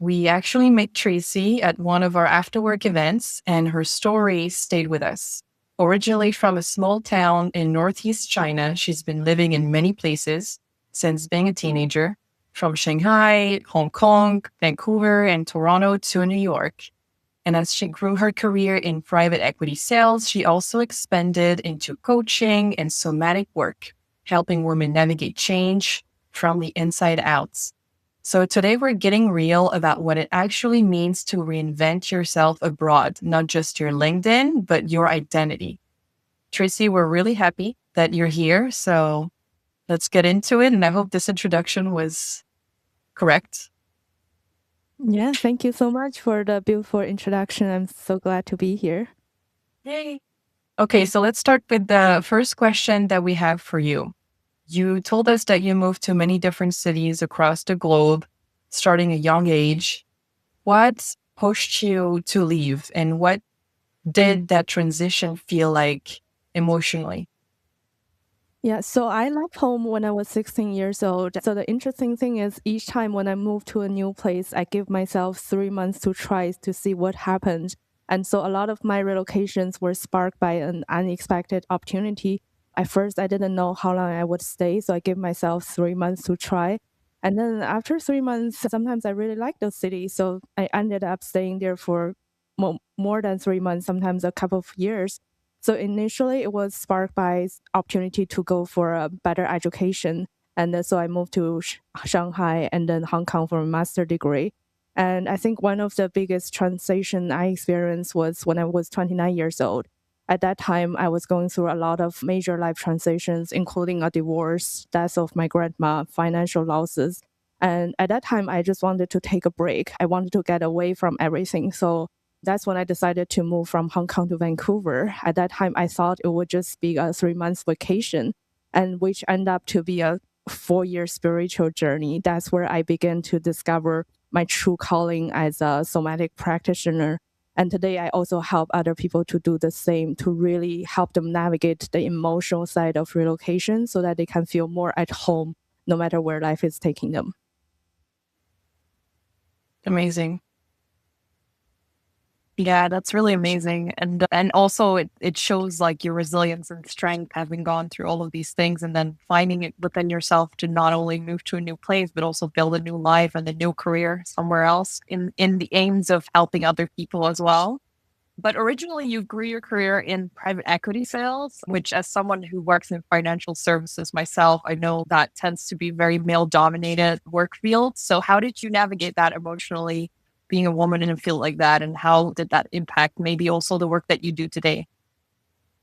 We actually met Tracy at one of our after-work events, and her story stayed with us. Originally from a small town in Northeast China, she's been living in many places since being a teenager, from Shanghai, Hong Kong, Vancouver, and Toronto to New York. And as she grew her career in private equity sales, she also expanded into coaching and somatic work, helping women navigate change from the inside out. So today we're getting real about what it actually means to reinvent yourself abroad, not just your LinkedIn, but your identity. Tracy, we're really happy that you're here. So let's get into it. And I hope this introduction was correct. Yeah, thank you so much for the beautiful introduction. I'm so glad to be here. Yay. Okay, so let's start with the first question that we have for you. You told us that you moved to many different cities across the globe, starting a young age. What pushed you to leave, and what did that transition feel like emotionally? Yeah, so I left home when I was 16 years old. So the interesting thing is each time when I move to a new place, I give myself 3 months to try to see what happened. And so a lot of my relocations were sparked by an unexpected opportunity. At first, I didn't know how long I would stay, so I gave myself 3 months to try. And then after 3 months, sometimes I really liked the city. So I ended up staying there for more than 3 months, sometimes a couple of years. So initially, it was sparked by opportunity to go for a better education, and then so I moved to Shanghai and then Hong Kong for a master degree. And I think one of the biggest transition I experienced was when I was 29 years old. At that time, I was going through a lot of major life transitions, including a divorce, death of my grandma, financial losses. And at that time, I just wanted to take a break. I wanted to get away from everything. So that's when I decided to move from Hong Kong to Vancouver. At that time, I thought it would just be a 3 months vacation, and which ended up to be a 4 year spiritual journey. That's where I began to discover my true calling as a somatic practitioner. And today, I also help other people to do the same, to really help them navigate the emotional side of relocation so that they can feel more at home no matter where life is taking them. Amazing. Yeah, that's really amazing. And also it shows like your resilience and strength having gone through all of these things and then finding it within yourself to not only move to a new place, but also build a new life and a new career somewhere else in the aims of helping other people as well. But originally you grew your career in private equity sales, which as someone who works in financial services myself, I know that tends to be very male dominated work field. So how did you navigate that emotionally being a woman in a field like that? And how did that impact maybe also the work that you do today?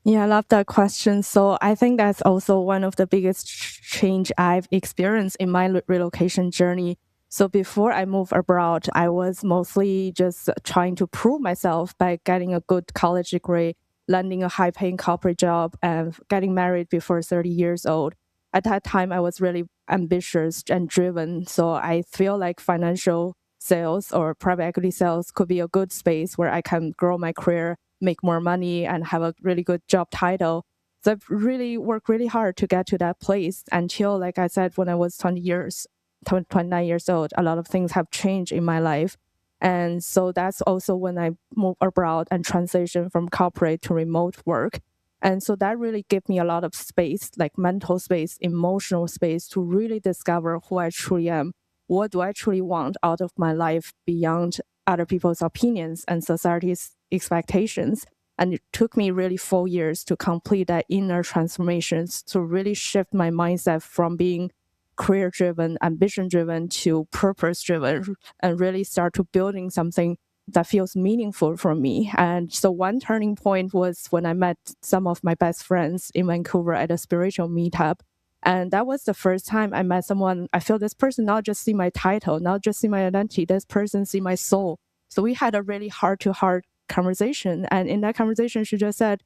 Yeah, I love that question. So I think that's also one of the biggest change I've experienced in my relocation journey. So before I moved abroad, I was mostly just trying to prove myself by getting a good college degree, landing a high-paying corporate job, and getting married before 30 years old. At that time, I was really ambitious and driven. So I feel like financial sales or private equity sales could be a good space where I can grow my career, make more money, and have a really good job title. So I've really worked really hard to get to that place until, like I said, when I was 29 years old, a lot of things have changed in my life. And so that's also when I moved abroad and transitioned from corporate to remote work. And so that really gave me a lot of space, like mental space, emotional space to really discover who I truly am. What do I truly want out of my life beyond other people's opinions and society's expectations? And it took me really 4 years to complete that inner transformations to really shift my mindset from being career driven, ambition driven to purpose driven, and really start to building something that feels meaningful for me. And so one turning point was when I met some of my best friends in Vancouver at a spiritual meetup. And that was the first time I met someone. I feel this person not just see my title, not just see my identity, this person see my soul. So we had a really heart to heart conversation. And in that conversation, she just said,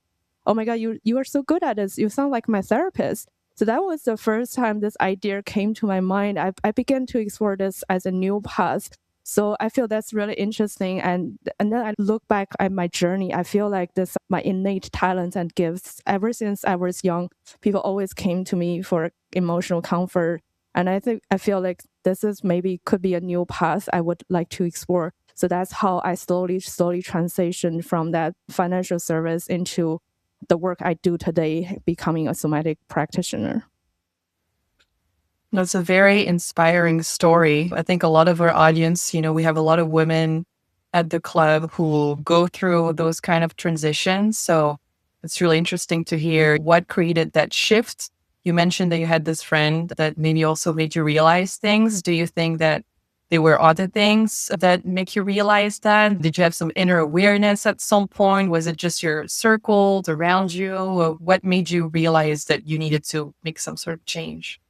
"Oh my God, you are so good at this. You sound like my therapist." So that was the first time this idea came to my mind. I began to explore this as a new path. So I feel that's really interesting. And then I look back at my journey. I feel like this my innate talents and gifts. Ever since I was young, people always came to me for emotional comfort. And I feel like this is maybe could be a new path I would like to explore. So that's how I slowly transitioned from that financial service into the work I do today, becoming a somatic practitioner. That's a very inspiring story. I think a lot of our audience, we have a lot of women at the club who go through those kind of transitions. So it's really interesting to hear what created that shift. You mentioned that you had this friend that maybe also made you realize things. Do you think that there were other things that make you realize that? Did you have some inner awareness at some point? Was it just your circles around you? Or what made you realize that you needed to make some sort of change?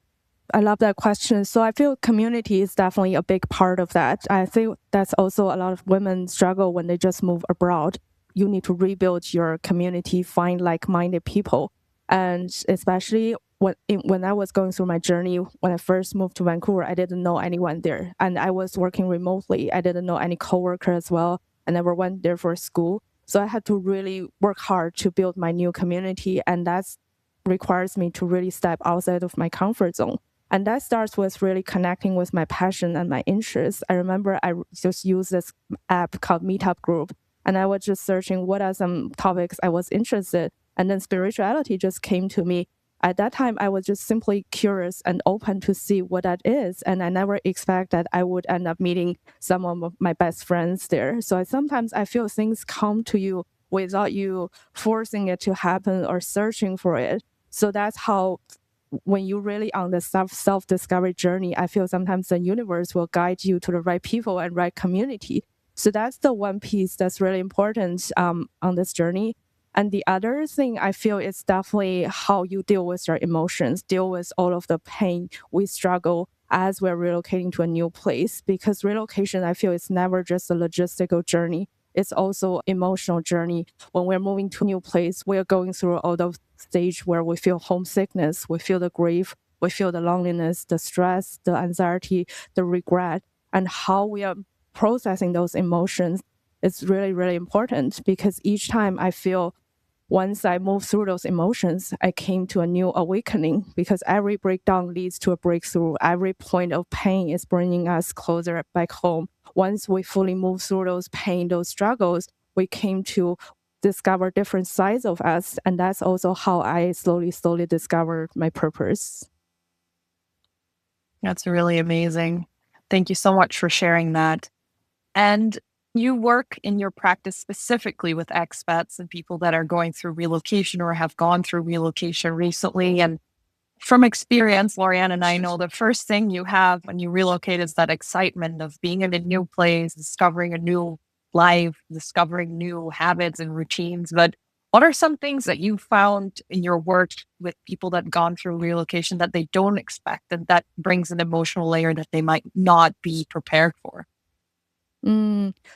I love that question. So I feel community is definitely a big part of that. I think that's also a lot of women struggle when they just move abroad. You need to rebuild your community, find like-minded people. And especially when I was going through my journey, when I first moved to Vancouver, I didn't know anyone there. And I was working remotely. I didn't know any coworker as well. I never went there for school. So I had to really work hard to build my new community. And that's requires me to really step outside of my comfort zone. And that starts with really connecting with my passion and my interests. I remember I just used this app called Meetup Group, and I was just searching what are some topics I was interested. And then spirituality just came to me. At that time, I was just simply curious and open to see what that is. And I never expect that I would end up meeting some of my best friends there. So sometimes I feel things come to you without you forcing it to happen or searching for it. So that's how when you're really on the self-discovery journey, I feel sometimes the universe will guide you to the right people and right community. So that's the one piece that's really important on this journey. And the other thing I feel is definitely how you deal with your emotions, deal with all of the pain we struggle as we're relocating to a new place. Because relocation, I feel, is never just a logistical journey. It's also emotional journey. When we're moving to a new place, we're going through all those stage where we feel homesickness, we feel the grief, we feel the loneliness, the stress, the anxiety, the regret, and how we are processing those emotions is really, really important because each time I feel once I moved through those emotions, I came to a new awakening because every breakdown leads to a breakthrough. Every point of pain is bringing us closer back home. Once we fully move through those pain, those struggles, we came to discover different sides of us. And that's also how I slowly discovered my purpose. That's really amazing. Thank you so much for sharing that. And you work in your practice specifically with expats and people that are going through relocation or have gone through relocation recently. And from experience, Lorianne and I know the first thing you have when you relocate is that excitement of being in a new place, discovering a new life, discovering new habits and routines. But what are some things that you found in your work with people that gone through relocation that they don't expect and that brings an emotional layer that they might not be prepared for?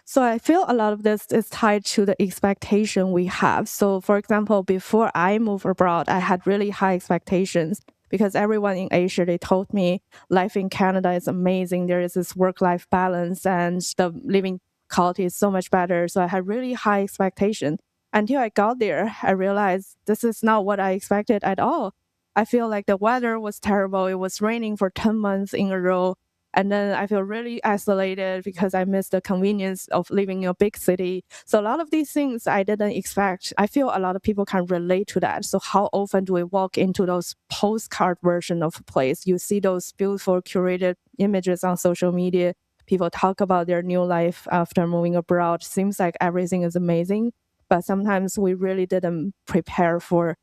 So I feel a lot of this is tied to the expectation we have. So for example, before I moved abroad, I had really high expectations because everyone in Asia, they told me life in Canada is amazing. There is this work-life balance and the living quality is so much better. So I had really high expectation. Until I got there, I realized this is not what I expected at all. I feel like the weather was terrible. It was raining for 10 months in a row. And then I feel really isolated because I miss the convenience of living in a big city. So a lot of these things I didn't expect. I feel a lot of people can relate to that. So how often do we walk into those postcard version of a place? You see those beautiful curated images on social media. People talk about their new life after moving abroad. Seems like everything is amazing. But sometimes we really didn't prepare for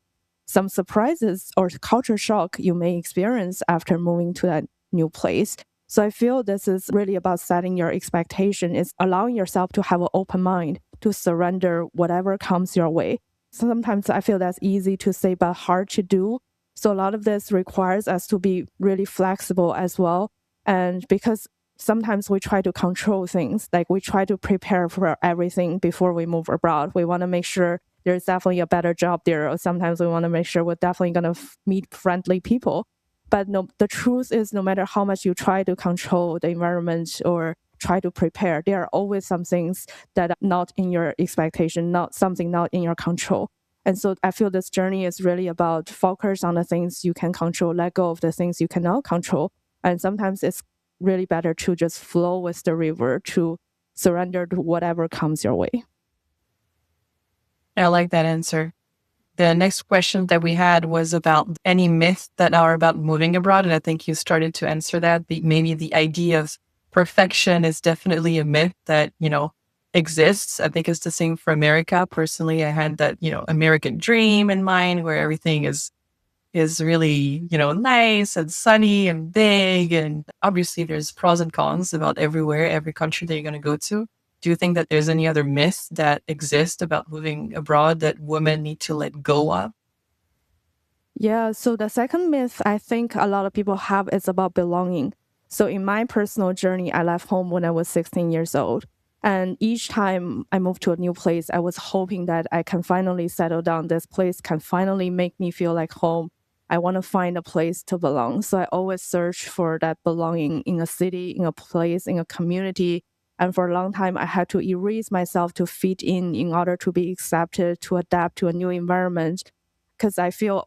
some surprises or culture shock you may experience after moving to that new place. So I feel this is really about setting your expectation. It's allowing yourself to have an open mind to surrender whatever comes your way. Sometimes I feel that's easy to say, but hard to do. So a lot of this requires us to be really flexible as well. And because sometimes we try to control things, like we try to prepare for everything before we move abroad. We want to make sure there's definitely a better job there. Or sometimes we want to make sure we're definitely going to meet friendly people. But no, the truth is, no matter how much you try to control the environment or try to prepare, there are always some things that are not in your expectation, not something not in your control. And so I feel this journey is really about focus on the things you can control, let go of the things you cannot control. And sometimes it's really better to just flow with the river, to surrender to whatever comes your way. I like that answer. The next question that we had was about any myths that are about moving abroad. And I think you started to answer that. Maybe the idea of perfection is definitely a myth that, exists. I think it's the same for America. Personally, I had that, American dream in mind where everything is really, nice and sunny and big. And obviously there's pros and cons about everywhere, every country that you're going to go to. Do you think that there's any other myths that exist about moving abroad that women need to let go of? Yeah, so the second myth I think a lot of people have is about belonging. So in my personal journey, I left home when I was 16 years old. And each time I moved to a new place, I was hoping that I can finally settle down. This place can finally make me feel like home. I want to find a place to belong. So I always search for that belonging in a city, in a place, in a community. And for a long time, I had to erase myself to fit in order to be accepted, to adapt to a new environment. Because I feel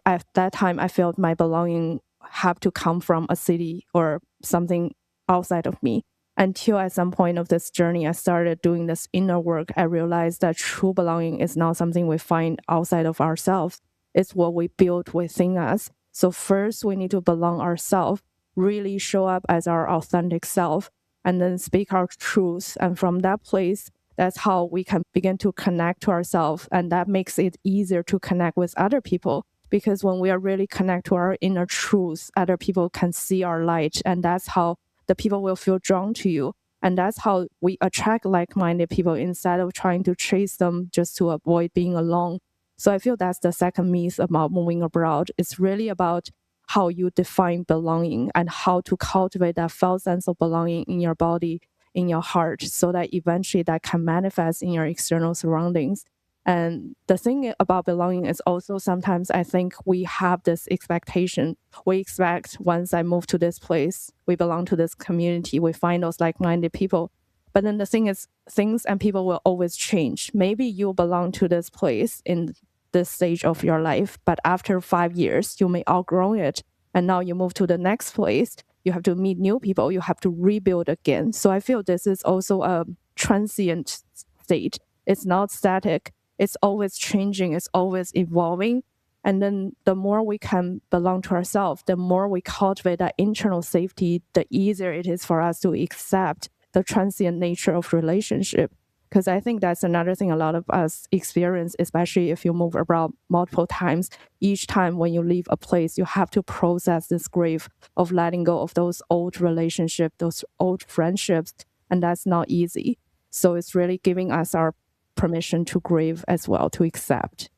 at that time I felt my belonging have to come from a city or something outside of me. Until at some point of this journey I started doing this inner work, I realized that true belonging is not something we find outside of ourselves. It's what we build within us. So first we need to belong ourselves, really show up as our authentic self, and then speak our truth. And from that place, that's how we can begin to connect to ourselves. And that makes it easier to connect with other people, because when we are really connect to our inner truth, other people can see our light, and that's how the people will feel drawn to you. And that's how we attract like-minded people instead of trying to chase them just to avoid being alone. So I feel that's the second myth about moving abroad. It's really about how you define belonging and how to cultivate that felt sense of belonging in your body, in your heart, so that eventually that can manifest in your external surroundings. And the thing about belonging is also sometimes I think we have this expectation. We expect once I move to this place, we belong to this community, we find those like minded people. But then the thing is, things and people will always change. Maybe you belong to this place in this stage of your life, but after 5 years, you may outgrow it. And now you move to the next place, you have to meet new people, you have to rebuild again. So I feel this is also a transient state. It's not static. It's always changing, it's always evolving. And then the more we can belong to ourselves, the more we cultivate that internal safety, the easier it is for us to accept the transient nature of relationship. Because I think that's another thing a lot of us experience, especially if you move abroad multiple times. Each time when you leave a place, you have to process this grief of letting go of those old relationships, those old friendships, and that's not easy. So it's really giving us our permission to grieve as well, to accept.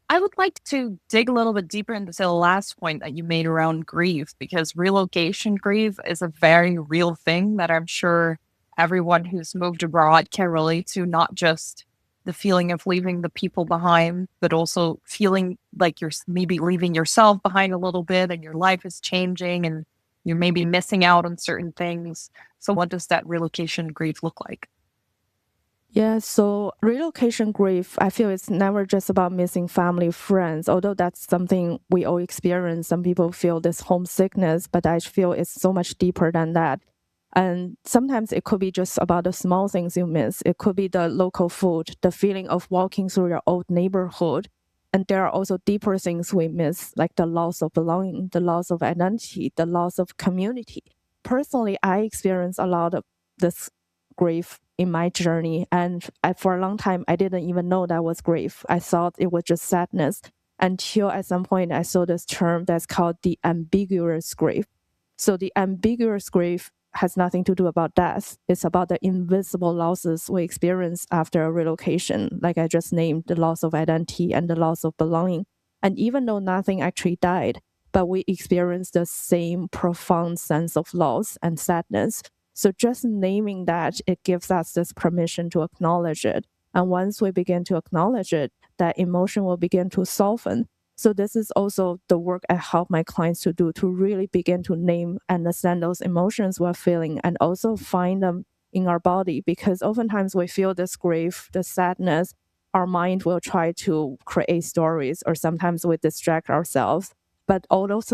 I would like to dig a little bit deeper into the last point that you made around grief, because relocation grief is a very real thing that I'm sure everyone who's moved abroad can relate to, not just the feeling of leaving the people behind, but also feeling like you're maybe leaving yourself behind a little bit and your life is changing and you're maybe missing out on certain things. So, what does that relocation grief look like? Yeah, so relocation grief, I feel it's never just about missing family, friends, although that's something we all experience. Some people feel this homesickness, but I feel it's so much deeper than that. And sometimes it could be just about the small things you miss. It could be the local food, the feeling of walking through your old neighborhood. And there are also deeper things we miss, like the loss of belonging, the loss of identity, the loss of community. Personally, I experience a lot of this grief in my journey. And for a long time, I didn't even know that was grief. I thought it was just sadness until at some point I saw this term that's called the ambiguous grief. So the ambiguous grief has nothing to do about death. It's about the invisible losses we experience after a relocation, like I just named, the loss of identity and the loss of belonging. And even though nothing actually died, but we experience the same profound sense of loss and sadness. So just naming that, it gives us this permission to acknowledge it. And once we begin to acknowledge it, that emotion will begin to soften. So this is also the work I help my clients to do, to really begin to name, understand those emotions we're feeling, and also find them in our body. Because oftentimes we feel this grief, the sadness, our mind will try to create stories, or sometimes we distract ourselves. But all those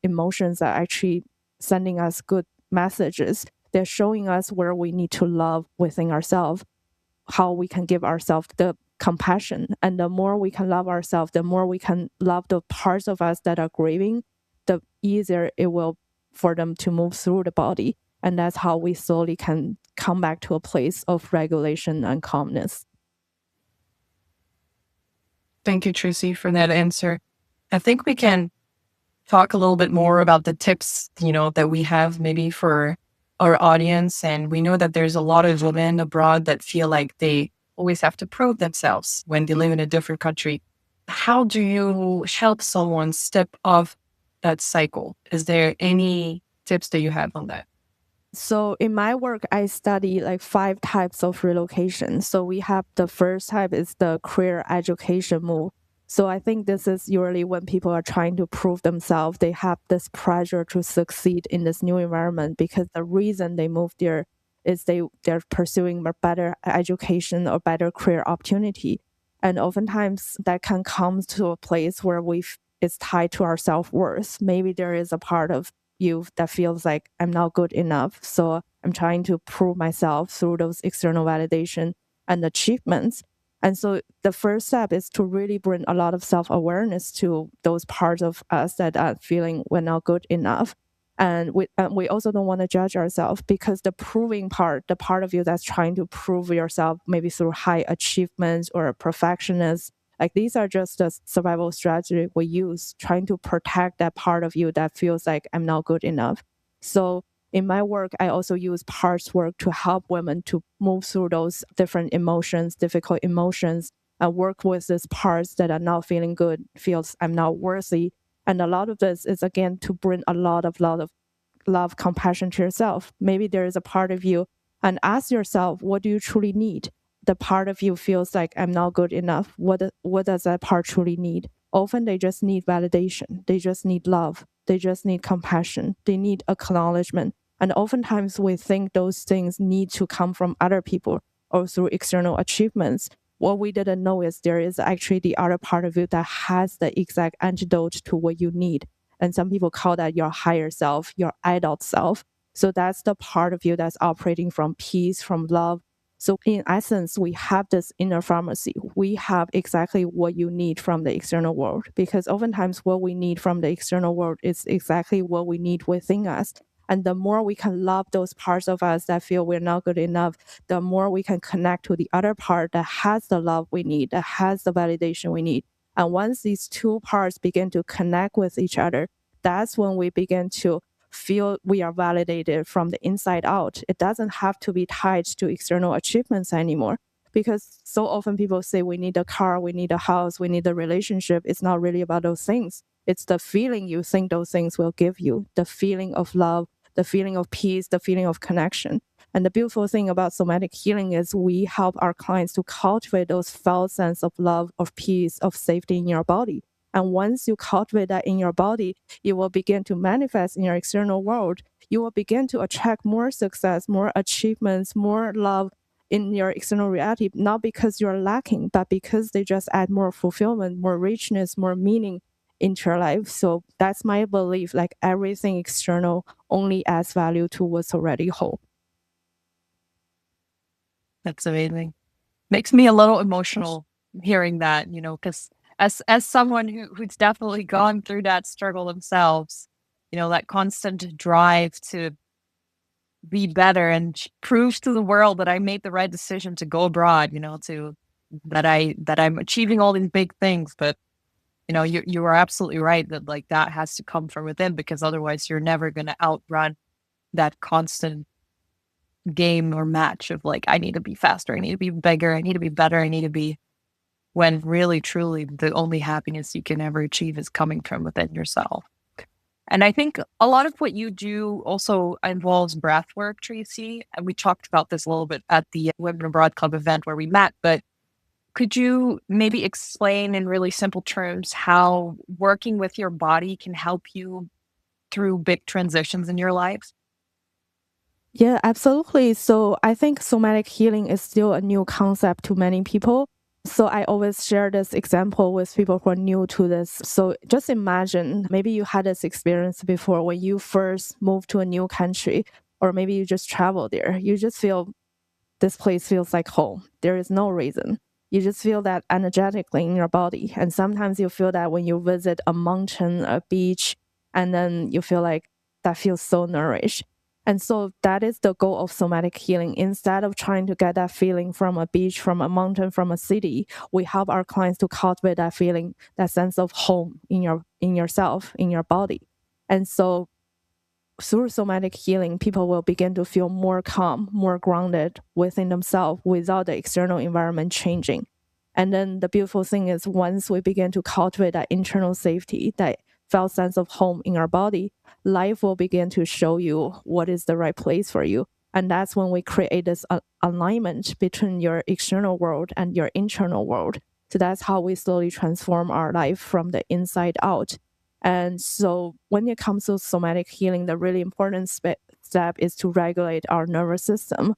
emotions are actually sending us good messages. They're showing us where we need to love within ourselves, how we can give ourselves the compassion. And the more we can love ourselves, the more we can love the parts of us that are grieving, the easier it will for them to move through the body. And that's how we slowly can come back to a place of regulation and calmness. Thank you, Tracy, for that answer. I think we can talk a little bit more about the tips, that we have maybe for our audience. And we know that there's a lot of women abroad that feel like they always have to prove themselves when they live in a different country. How do you help someone step off that cycle? Is there any tips that you have on that? So in my work, I study like 5 types of relocation. So we have the first type is the career education move. So I think this is usually when people are trying to prove themselves, they have this pressure to succeed in this new environment because the reason they moved there is they're pursuing a better education or better career opportunity. And oftentimes that can come to a place where it's tied to our self-worth. Maybe there is a part of you that feels like I'm not good enough. So I'm trying to prove myself through those external validation and achievements. And so the first step is to really bring a lot of self-awareness to those parts of us that are feeling we're not good enough. And we also don't want to judge ourselves because the proving part, the part of you that's trying to prove yourself maybe through high achievements or perfectionist, like these are just the survival strategy we use, trying to protect that part of you that feels like I'm not good enough. So in my work, I also use parts work to help women to move through those different emotions, difficult emotions, and work with these parts that are not feeling good, feels I'm not worthy. And a lot of this is again to bring a lot of love, compassion to yourself. Maybe there is a part of you and ask yourself, what do you truly need? The part of you feels like I'm not good enough. What does that part truly need? Often they just need validation. They just need love. They just need compassion. They need acknowledgement. And oftentimes we think those things need to come from other people or through external achievements. What we didn't know is there is actually the other part of you that has the exact antidote to what you need. And some people call that your higher self, your adult self. So that's the part of you that's operating from peace, from love. So in essence, we have this inner pharmacy. We have exactly what you need from the external world because oftentimes what we need from the external world is exactly what we need within us. And the more we can love those parts of us that feel we're not good enough, the more we can connect to the other part that has the love we need, that has the validation we need. And once these two parts begin to connect with each other, that's when we begin to feel we are validated from the inside out. It doesn't have to be tied to external achievements anymore. Because so often people say we need a car, we need a house, we need a relationship. It's not really about those things. It's the feeling you think those things will give you, the feeling of love, the feeling of peace, the feeling of connection. And the beautiful thing about somatic healing is we help our clients to cultivate those felt sense of love, of peace, of safety in your body. And once you cultivate that in your body, it will begin to manifest in your external world. You will begin to attract more success, more achievements, more love in your external reality, not because you're lacking, but because they just add more fulfillment, more richness, more meaning into your life. So that's my belief. Like everything external only adds value to what's already whole. That's amazing. Makes me a little emotional hearing that, because as someone who's definitely gone through that struggle themselves, that constant drive to be better and prove to the world that I made the right decision to go abroad, to that I'm achieving all these big things. But you are absolutely right that like that has to come from within because otherwise you're never going to outrun that constant game or match of like I need to be faster, I need to be bigger, I need to be better, I need to be when really truly the only happiness you can ever achieve is coming from within yourself. And I think a lot of what you do also involves breath work, Tracy. And we talked about this a little bit at the Women Abroad Club event where we met, but could you maybe explain in really simple terms how working with your body can help you through big transitions in your life? Yeah, absolutely. So I think somatic healing is still a new concept to many people. So I always share this example with people who are new to this. So just imagine maybe you had this experience before when you first moved to a new country, or maybe you just travel there. You just feel this place feels like home. There is no reason. You just feel that energetically in your body. And sometimes you feel that when you visit a mountain, a beach, and then you feel like that feels so nourished. And so that is the goal of somatic healing. Instead of trying to get that feeling from a beach, from a mountain, from a city, we help our clients to cultivate that feeling, that sense of home in yourself, in your body. And so through somatic healing, people will begin to feel more calm, more grounded within themselves without the external environment changing. And then the beautiful thing is, once we begin to cultivate that internal safety, that felt sense of home in our body, life will begin to show you what is the right place for you. And that's when we create this alignment between your external world and your internal world. So that's how we slowly transform our life from the inside out. And so when it comes to somatic healing, the really important step is to regulate our nervous system.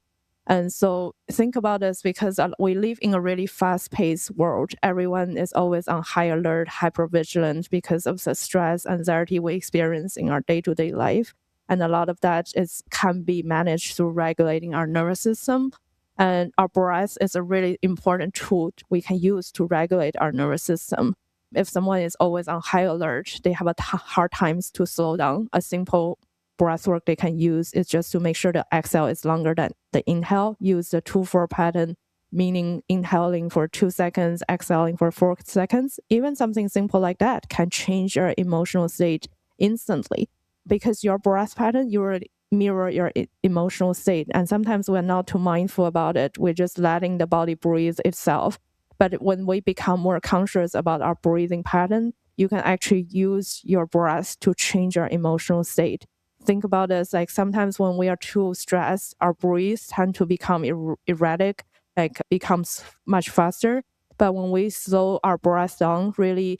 And so think about this, because we live in a really fast-paced world. Everyone is always on high alert, hypervigilant because of the stress, anxiety we experience in our day-to-day life. And a lot of that can be managed through regulating our nervous system. And our breath is a really important tool we can use to regulate our nervous system. If someone is always on high alert, they have a hard times to slow down. A simple breath work they can use is just to make sure the exhale is longer than the inhale. Use the 2-4 pattern, meaning inhaling for 2 seconds, exhaling for 4 seconds. Even something simple like that can change your emotional state instantly, because your breath pattern, you will mirror your emotional state. And sometimes we're not too mindful about it. We're just letting the body breathe itself. But when we become more conscious about our breathing pattern, you can actually use your breath to change your emotional state. Think about this, like sometimes when we are too stressed, our breaths tend to become erratic, like becomes much faster. But when we slow our breath down, really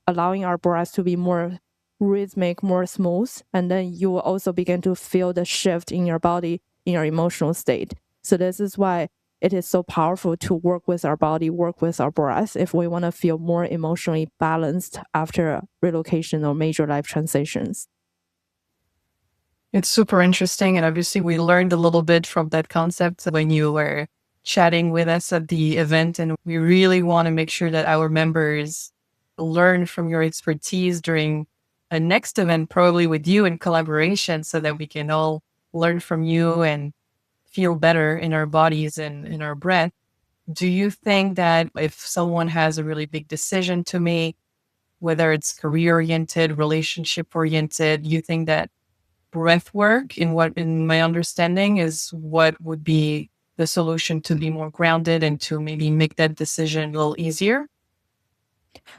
allowing our breath to be more rhythmic, more smooth, and then you will also begin to feel the shift in your body, in your emotional state. So this is why it is so powerful to work with our body, work with our breath if we want to feel more emotionally balanced after relocation or major life transitions. It's super interesting. And obviously, we learned a little bit from that concept when you were chatting with us at the event. And we really want to make sure that our members learn from your expertise during a next event, probably with you in collaboration, so that we can all learn from you and feel better in our bodies and in our breath. Do you think that if someone has a really big decision to make, whether it's career oriented, relationship oriented, you think that breath work, in my understanding, is what would be the solution to be more grounded and to maybe make that decision a little easier?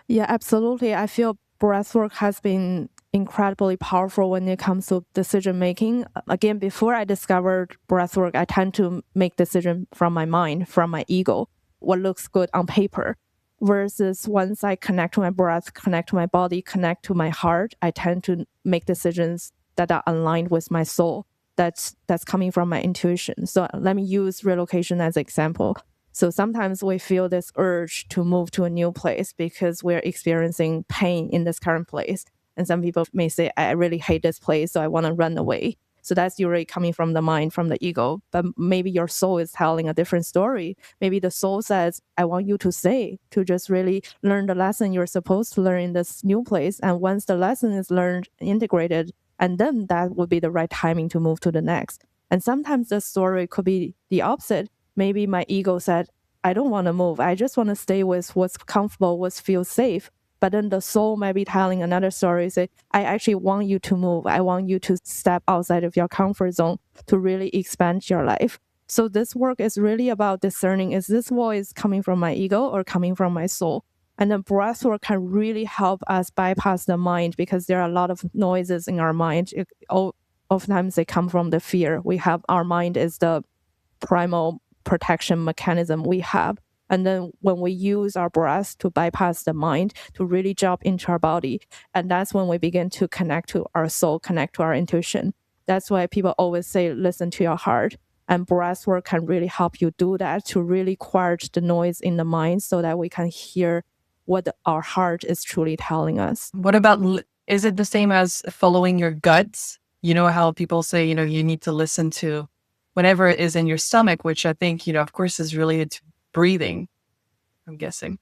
Yeah, absolutely. I feel breathwork has been incredibly powerful when it comes to decision making. Again, before I discovered breathwork, I tend to make decision from my mind, from my ego, what looks good on paper. Versus once I connect to my breath, connect to my body, connect to my heart, I tend to make decisions that are aligned with my soul. That's coming from my intuition. So let me use relocation as an example. So sometimes we feel this urge to move to a new place because we're experiencing pain in this current place. And some people may say, I really hate this place, so I want to run away. So that's usually coming from the mind, from the ego. But maybe your soul is telling a different story. Maybe the soul says, I want you to stay, to just really learn the lesson you're supposed to learn in this new place. And once the lesson is learned, integrated, and then that would be the right timing to move to the next. And sometimes the story could be the opposite. Maybe my ego said, I don't want to move. I just want to stay with what's comfortable, what feels safe. But then the soul might be telling another story, say, I actually want you to move. I want you to step outside of your comfort zone to really expand your life. So this work is really about discerning, is this voice coming from my ego or coming from my soul? And then breath work can really help us bypass the mind, because there are a lot of noises in our mind. Oftentimes they come from the fear. We have our mind is the primal protection mechanism we have. And then when we use our breath to bypass the mind, to really jump into our body, and that's when we begin to connect to our soul, connect to our intuition. That's why people always say, listen to your heart. And breath work can really help you do that, to really quiet the noise in the mind so that we can hear what our heart is truly telling us. What about, is it the same as following your guts? You know how people say, you need to listen to whatever is in your stomach, which I think, of course, is related to breathing, I'm guessing.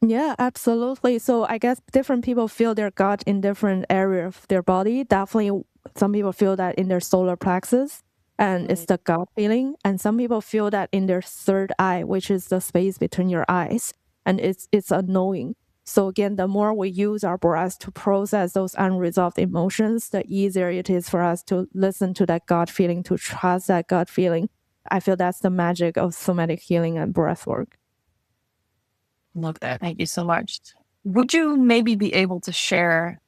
Yeah, absolutely. So I guess different people feel their gut in different area of their body. Definitely, some people feel that in their solar plexus, and it's Right. the gut feeling. And some people feel that in their third eye, which is the space between your eyes, and it's a knowing. So again, the more we use our breath to process those unresolved emotions, the easier it is for us to listen to that gut feeling, to trust that gut feeling. I feel that's the magic of somatic healing and breath work. Love that. Thank you so much. Would you maybe be able to share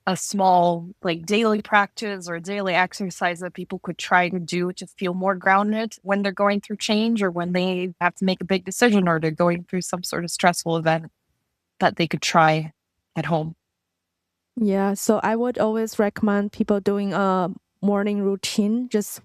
a small, like, daily practice or daily exercise that people could try to do to feel more grounded when they're going through change, or when they have to make a big decision, or they're going through some sort of stressful event that they could try at home? Yeah, so I would always recommend people doing a morning routine. Just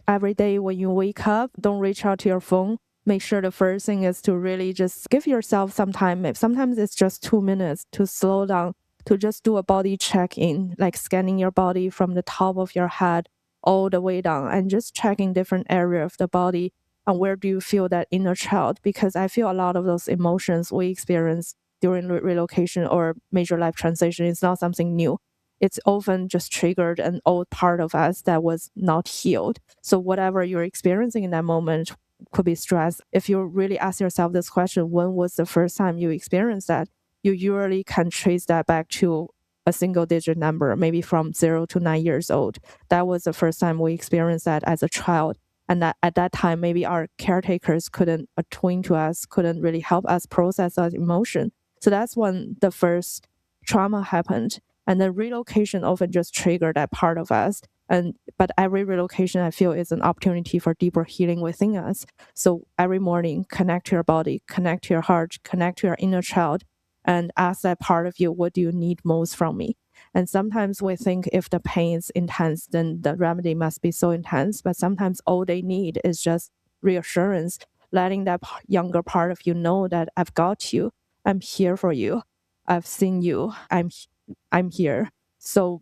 every day when you wake up, don't reach out to your phone. Make sure the first thing is to really just give yourself some time. Sometimes it's just 2 minutes to slow down, to just do a body check in, like scanning your body from the top of your head all the way down, and just checking different area of the body and where do you feel that inner child. Because I feel a lot of those emotions we experience during relocation or major life transition is not something new. It's often just triggered an old part of us that was not healed. So whatever you're experiencing in that moment could be stress. If you really ask yourself this question, when was the first time you experienced that? You usually can trace that back to a single digit number, maybe from 0 to 9 years old. That was the first time we experienced that as a child. And that at that time, maybe our caretakers couldn't attune to us, couldn't really help us process that emotion. So that's when the first trauma happened. And then relocation often just triggered that part of us. But every relocation I feel is an opportunity for deeper healing within us. So every morning, connect to your body, connect to your heart, connect to your inner child, and ask that part of you, what do you need most from me? And sometimes we think if the pain is intense, then the remedy must be so intense. But sometimes all they need is just reassurance, letting that younger part of you know that I've got you. I'm here for you. I've seen you. I'm here. So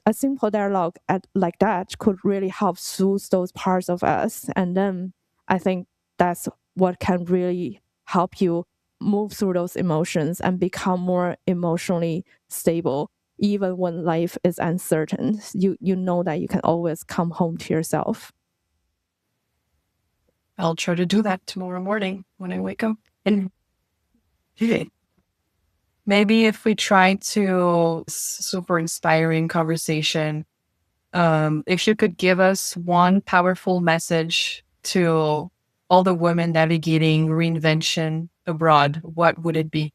a simple dialogue like that could really help soothe those parts of us. And then I think that's what can really help you move through those emotions and become more emotionally stable. Even when life is uncertain, you know that you can always come home to yourself. I'll try to do that tomorrow morning when I wake up. And maybe if we try to super inspiring conversation, if you could give us one powerful message to all the women navigating reinvention abroad, what would it be?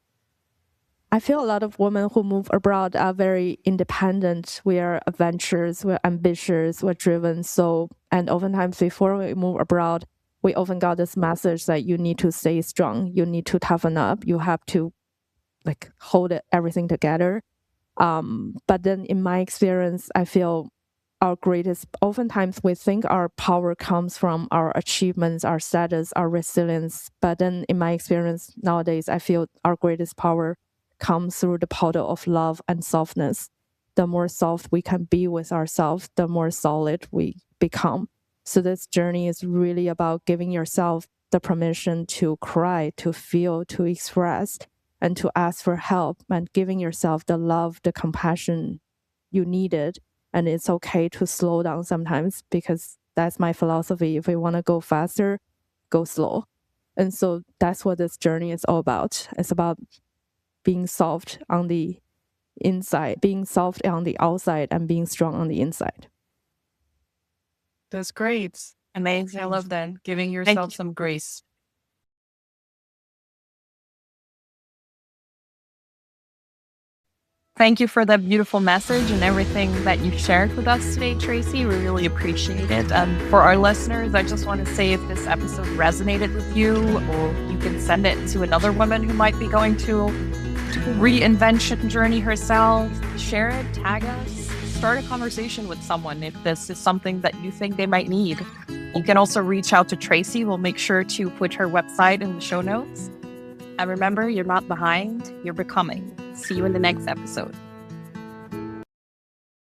I feel a lot of women who move abroad are very independent. We are adventurous, we're ambitious, we're driven. So, and oftentimes before we move abroad, we often got this message that you need to stay strong, you need to toughen up, you have to like hold everything together. But then in my experience, I feel our greatest, oftentimes we think our power comes from our achievements, our status, our resilience. But then in my experience nowadays, I feel our greatest power comes through the portal of love and softness. The more soft we can be with ourselves, the more solid we become. So this journey is really about giving yourself the permission to cry, to feel, to express, and to ask for help, and giving yourself the love, the compassion you needed. And it's okay to slow down sometimes, because that's my philosophy. If we want to go faster, go slow. And so that's what this journey is all about. It's about being soft on the inside, being soft on the outside, and being strong on the inside. That's great. Amazing. I love that. Giving yourself some grace. Thank you for that beautiful message and everything that you shared with us today, Tracy. We really appreciate it. For our listeners, I just want to say, if this episode resonated with you, or you can send it to another woman who might be going to reinvention journey herself. Share it, tag us, start a conversation with someone if this is something that you think they might need. You can also reach out to Tracy. We'll make sure to put her website in the show notes. And remember, you're not behind, you're becoming. See you in the next episode.